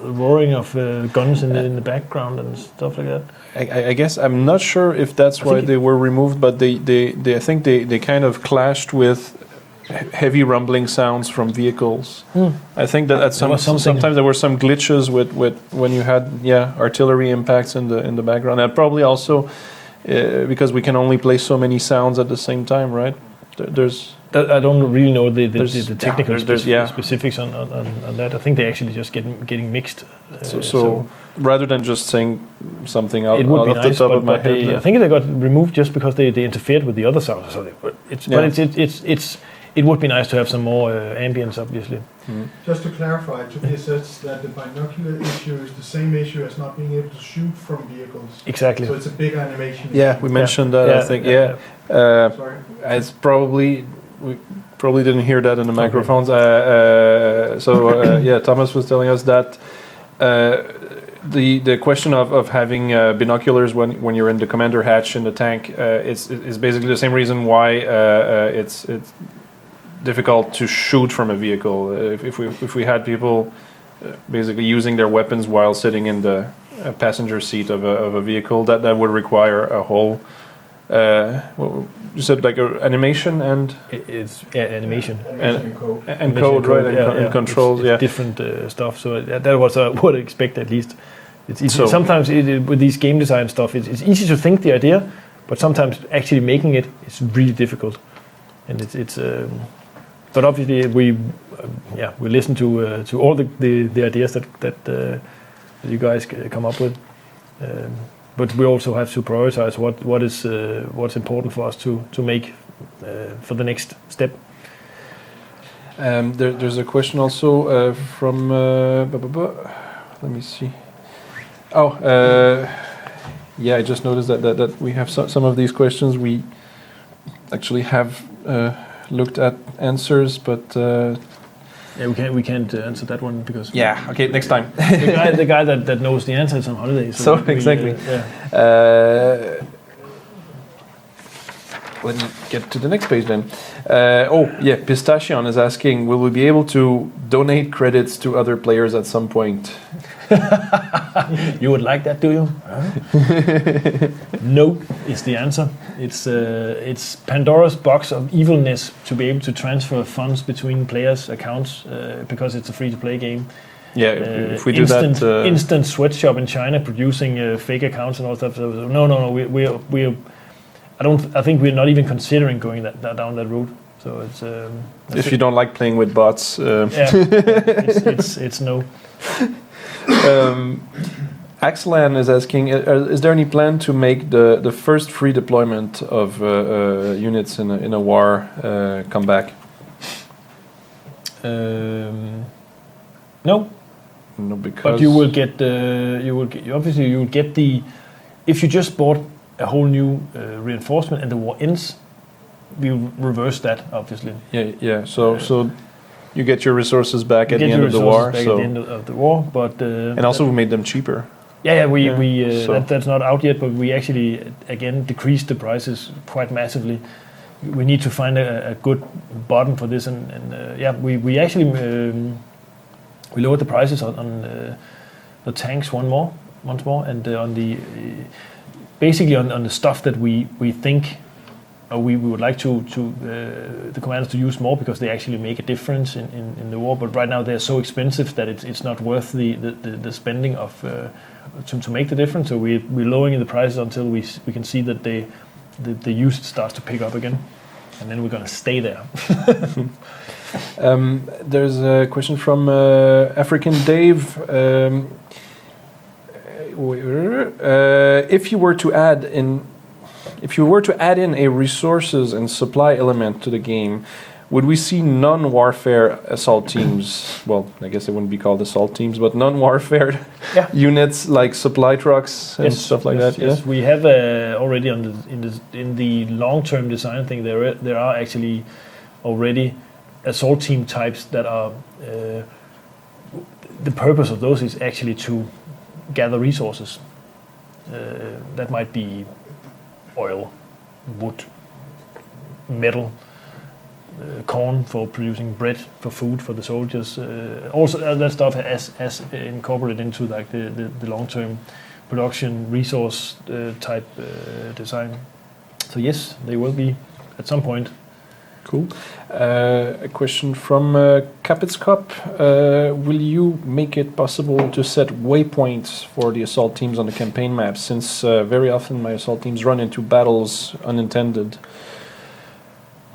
roaring of guns in the background and stuff like that. I guess I'm not sure if that's why they were removed, but I think they kind of clashed with heavy rumbling sounds from vehicles. I think that sometimes there were some glitches with when you had artillery impacts in the background, and probably also because we can only play so many sounds at the same time, right? I don't really know the technical specifics on that. I think they actually just getting mixed. So rather than just saying something out off the top of my head, I think they got removed just because they interfered with the other sounds. So it would be nice to have some more ambience, obviously. Just to clarify, Tobias says that the binocular issue is the same issue as not being able to shoot from vehicles. Exactly. So it's a big animation issue. Yeah, we mentioned that. I think. Sorry. It's we probably didn't hear that in the microphones. Thomas was telling us that the question of having binoculars when you're in the commander hatch in the tank is basically the same reason why it's difficult to shoot from a vehicle. If we had people basically using their weapons while sitting in the passenger seat of a vehicle, that would require a whole Well, you said like animation and It's animation. And code. and code, right? And controls, it's yeah. different stuff. So that was what I expect at least. It's easy. So- Sometimes with these game design stuff, it's easy to think the idea, but sometimes actually making it is really difficult. And it's but obviously we listen to all the ideas that you guys come up with. But we also have to prioritize what's important for us to make for the next step. There's a question also from. Let me see. Oh, yeah. I just noticed that we have some of these questions. We actually have looked at answers, but. Yeah, we can't answer that one because Yeah. Okay. Next time. the guy that knows the answer is on holiday. So we, exactly. yeah. Let me get to the next page then. Pistachion is asking, will we be able to donate credits to other players at some point? You would like that, do you? No is the answer. It's Pandora's box of evilness to be able to transfer funds between players' accounts because it's a free-to-play game. Yeah, if we do instant, that... instant sweatshop in China producing fake accounts and all stuff. So, no. We're I think we're not even considering going down that route. So it's if you don't like playing with bots, it's no. Axelan is asking: is there any plan to make the first free deployment of units in a war come back? No. No, because But you will get obviously you will get the if you just bought a whole new reinforcement and the war ends, we will reverse that obviously. Yeah. So you get your resources back at the end of the war. At the end of the war, but and also we made them cheaper. That's not out yet, but we actually again decreased the prices quite massively. We need to find a good bottom for this, and we actually we lowered the prices on the tanks once more, and on the basically on the stuff that we think we would like to the commanders to use more because they actually make a difference in the war. But right now they're so expensive that it's not worth the spending of to make the difference. So we're lowering the prices until we can see that the use starts to pick up again, and then we're going to stay there. There's a question from African Dave. If you were to add in a resources and supply element to the game, would we see non-warfare assault teams? Well, I guess they wouldn't be called assault teams, but non-warfare units like supply trucks and stuff like that. Yes, we have already in the long-term design thing. There are actually already assault team types that are. The purpose of those is actually to gather resources. That might be oil, wood, metal, corn for producing bread for food for the soldiers. Also, that stuff has incorporated into like the long-term production resource type design. So yes, they will be at some point. Cool. A question from Capit's Cup. Will you make it possible to set waypoints for the assault teams on the campaign map, since very often my assault teams run into battles unintented?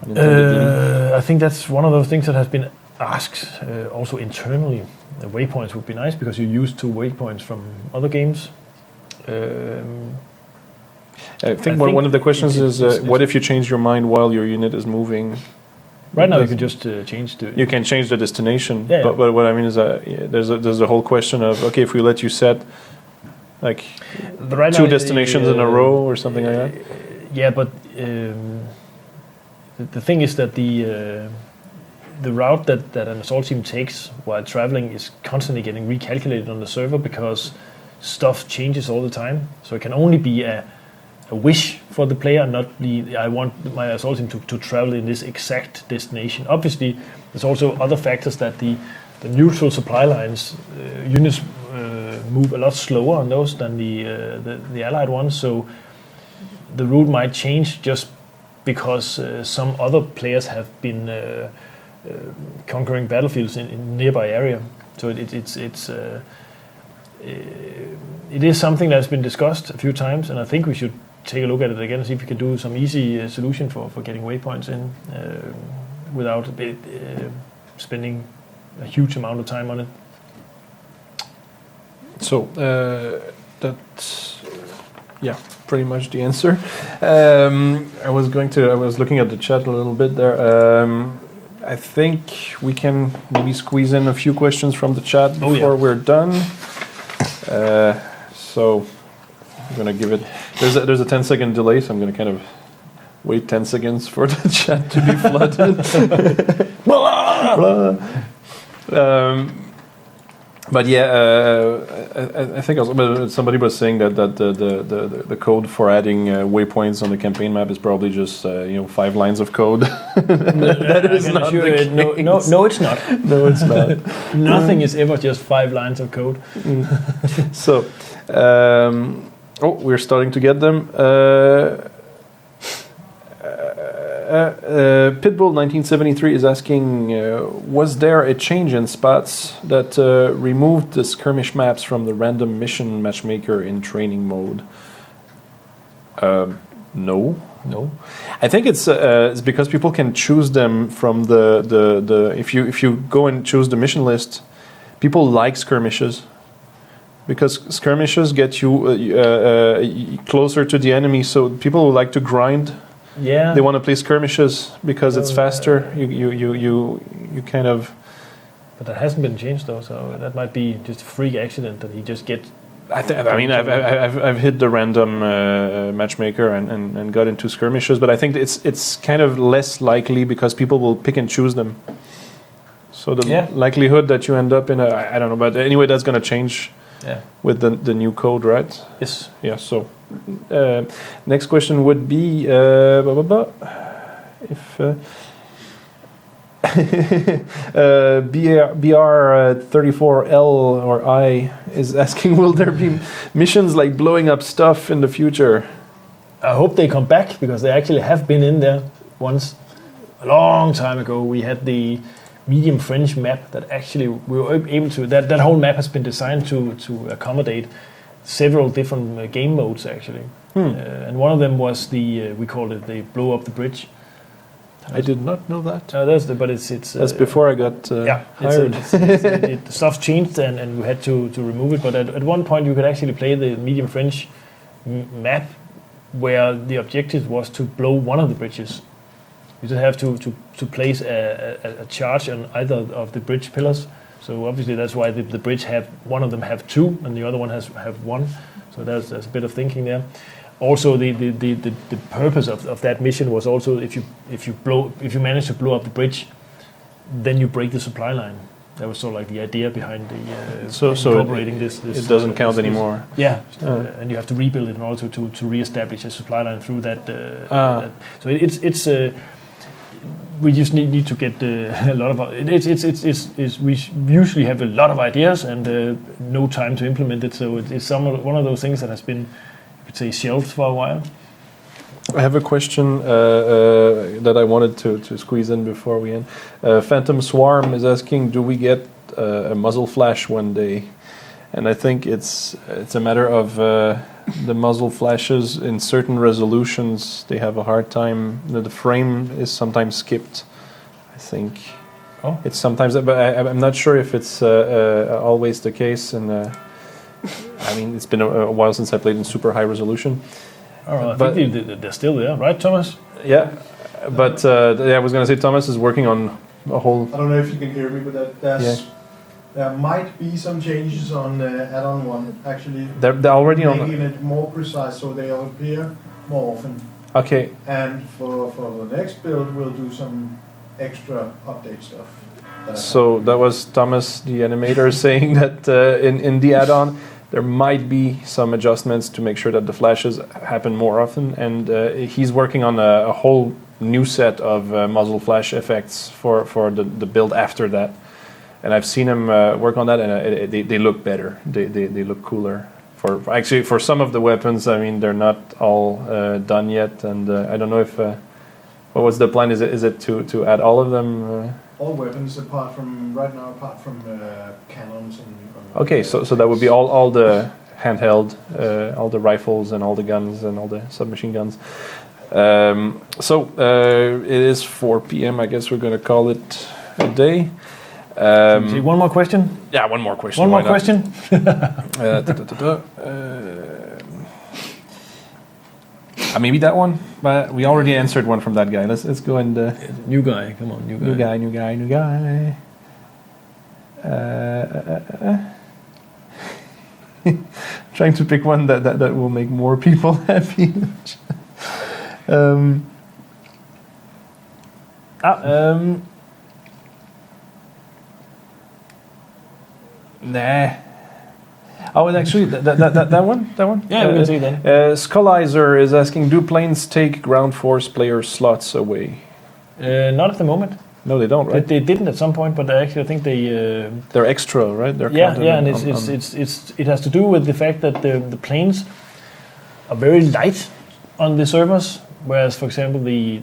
I think that's one of those things that has been asked also internally. The waypoints would be nice because you're used to waypoints from other games. I think one of the questions is, what if you change your mind while your unit is moving? Right now, you can just change the. You can change the destination, Yeah. But what I mean is that there's a whole question of, okay, if we let you set like right two now, destinations in a row or something like that. Yeah, but the thing is that the route that an assault team takes while traveling is constantly getting recalculated on the server because stuff changes all the time. So it can only be a wish for the player, not I want my assault team to travel in this exact destination. Obviously, there's also other factors that the neutral supply lines units move a lot slower on those than the allied ones. So the route might change just because some other players have been conquering battlefields in nearby area. So it is something that's been discussed a few times, and I think we should take a look at it again and see if we can do some easy solution for getting waypoints in without spending a huge amount of time on it. So that's pretty much the answer. I was looking at the chat a little bit there. I think we can maybe squeeze in a few questions from the chat before we're done. So I'm gonna give it. There's a 10-second delay, so I'm gonna kind of wait 10 seconds for the chat to be flooded. But I think also, somebody was saying that the code for adding waypoints on the campaign map is probably just 5 lines of code. That is not the case. No, it's not. No, it's not. Nothing is ever just 5 lines of code. So, we're starting to get them. Pitbull 1973 is asking, was there a change in spots that removed the skirmish maps from the random mission matchmaker in training mode? No. I think it's because people can choose them from the if you go and choose the mission list, people like skirmishes. Because skirmishes get you closer to the enemy, so people who like to grind. Yeah. They want to play skirmishes because it's faster. You kind of. But that hasn't been changed though, so that might be just a freak accident that he just gets. I've hit the random matchmaker and got into skirmishes, but I think it's kind of less likely because people will pick and choose them. So the likelihood that you end up in I don't know, but anyway, that's going to change. Yeah. With the new code, right? Yes. Yeah. So, next question would be if BR34L or I is asking, will there be missions like blowing up stuff in the future? I hope they come back because they actually have been in there once a long time ago. We had the medium French map that actually we were able to. That whole map has been designed to accommodate several different game modes actually, and one of them was we called it the blow up the bridge. I did not know that. That's before I got hired. The stuff changed and we had to remove it. But at one point you could actually play the medium French map where the objective was to blow one of the bridges. You just have to place a charge on either of the bridge pillars. So obviously that's why the bridge one of them have 2 and the other one have 1. So there's a bit of thinking there. Also the purpose of that mission was also if you manage to blow up the bridge, then you break the supply line. That was sort of like the idea behind incorporating this. It doesn't count anymore. Yeah, and you have to rebuild it in order to reestablish a supply line through that. So it's we just need to get a lot of we usually have a lot of ideas and no time to implement it. So it's one of those things that has been, you could say, shelved for a while. I have a question that I wanted to squeeze in before we end. Phantom Swarm is asking, do we get a muzzle flash one day? And I think it's a matter of the muzzle flashes in certain resolutions. They have a hard time. The frame is sometimes skipped, I think. Oh. It's sometimes, but I'm not sure if it's always the case. And I mean, it's been a while since I played in super high resolution. I think they're still there, right, Thomas? Yeah, but I was going to say Thomas is working on a whole. I don't know if you can hear me, but there might be some changes on add-on 1. Actually, they're already making it more precise so they'll appear more often. Okay. And for the next build, we'll do some extra update stuff. So that was Thomas, the animator, saying that in the add-on there might be some adjustments to make sure that the flashes happen more often, and he's working on a whole new set of muzzle flash effects for the build after that. And I've seen him work on that, and they look better. They look cooler for some of the weapons, I mean, they're not all done yet, and I don't know if what was the plan? Is it to add all of them? All weapons apart from cannons and. Okay, so that would be all the handheld, all the rifles and all the guns and all the submachine guns. It is 4 p.m. I guess we're going to call it a day. One more question? Yeah, one more question. One more question? Maybe that one, but we already answered one from that guy. Let's go and... New guy, come on, new guy. New guy. Trying to pick one that will make more people happy. Nah. Oh, and actually, that one? Yeah, we can see that. Skullizer is asking, do planes take ground force player slots away? Not at the moment. No, they don't, right? They didn't at some point, but actually I think they... they're extra, right? They're and it has to do with the fact that the planes are very light on the servers, whereas, for example, the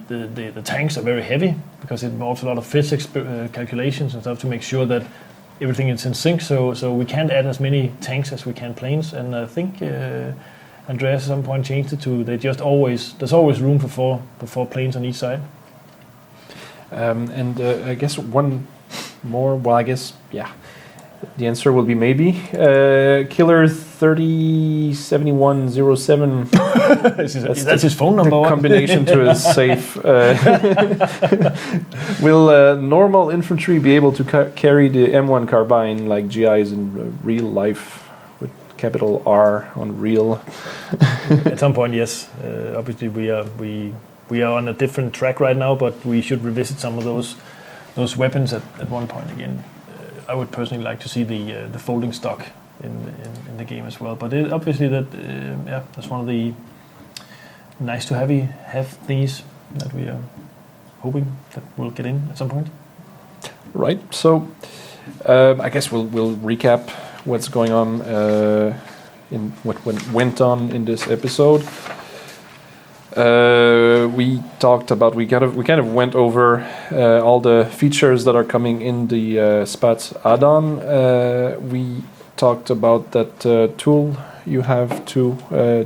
tanks are very heavy, because it involves a lot of physics calculations and stuff to make sure that everything is in sync, so we can't add as many tanks as we can planes, and I think Andreas at some point changed it to there's always room for four planes on each side. I guess one more, well, I guess, yeah, the answer will be maybe. Killer 307107. That's his phone number. Combination to his safe. Will normal infantry be able to carry the M1 carbine like GIs in real life with capital R on real? At some point, yes. Obviously, we are on a different track right now, but we should revisit some of those weapons at one point again. I would personally like to see the folding stock in the game as well. But obviously that's one of the nice to have things that we are hoping that will get in at some point. Right. So I guess we'll recap what's going on in what went on in this episode. We talked about we kind of went over all the features that are coming in the Spats add-on. We talked about that tool you have to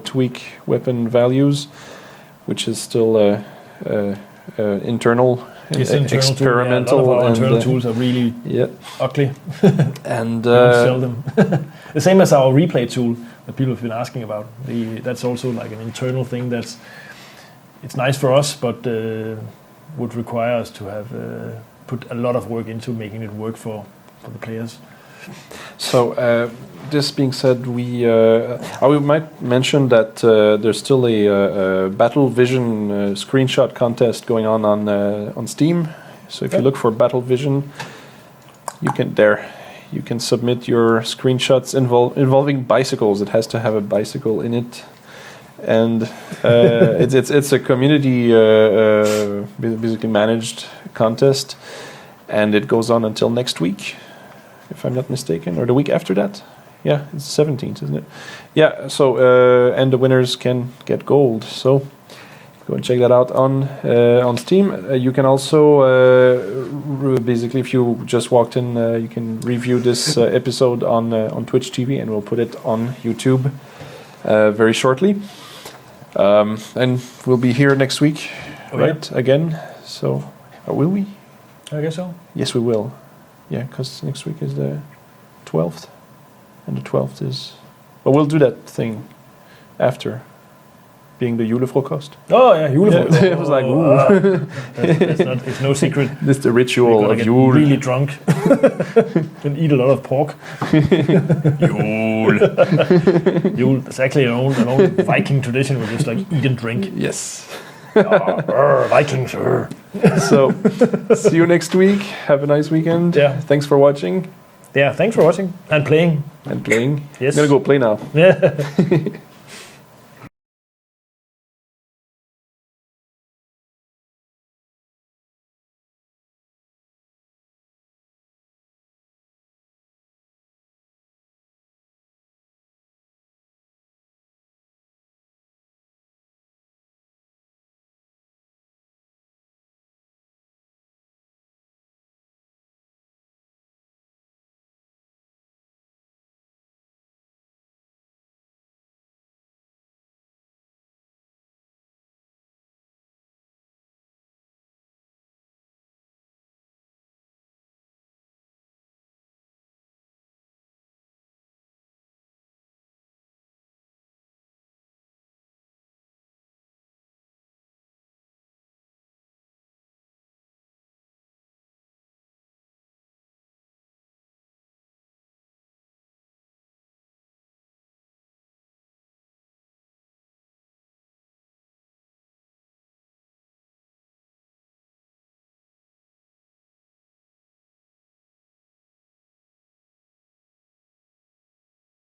tweak weapon values, which is still internal, experimental. Tool. A lot of our internal tools are really ugly, and sell them. The same as our replay tool that people have been asking about. That's also like an internal thing it's nice for us, but would require us to have put a lot of work into making it work for the players. So, this being said, we might mention that there's still a Battle Vision screenshot contest going on Steam. So if you look for Battle Vision, you can submit your screenshots involving bicycles. It has to have a bicycle in it. And it's a community basically managed contest, and it goes on until next week, if I'm not mistaken, or the week after that. Yeah, it's 17th, isn't it? Yeah. So and the winners can get gold. So go and check that out on Steam. You can also basically, if you just walked in, you can review this episode on Twitch TV, and we'll put it on YouTube very shortly. And we'll be here next week, right? Yeah. Again. So, will we? I guess so. Yes, we will. Yeah, because next week is the 12th, and the 12th is. Well, we'll do that thing after, being the julefrokost. Oh yeah, julefrokost. It was like, ooh. It's no secret. This is the ritual of Jul. Really drunk. And eat a lot of pork. Jul. Jul. It's actually an old Viking tradition where just like eat and drink. Yes. Vikings. So, see you next week. Have a nice weekend. Yeah. Thanks for watching. Yeah, thanks for watching and playing. Yes. I'm gonna go play now. Yeah.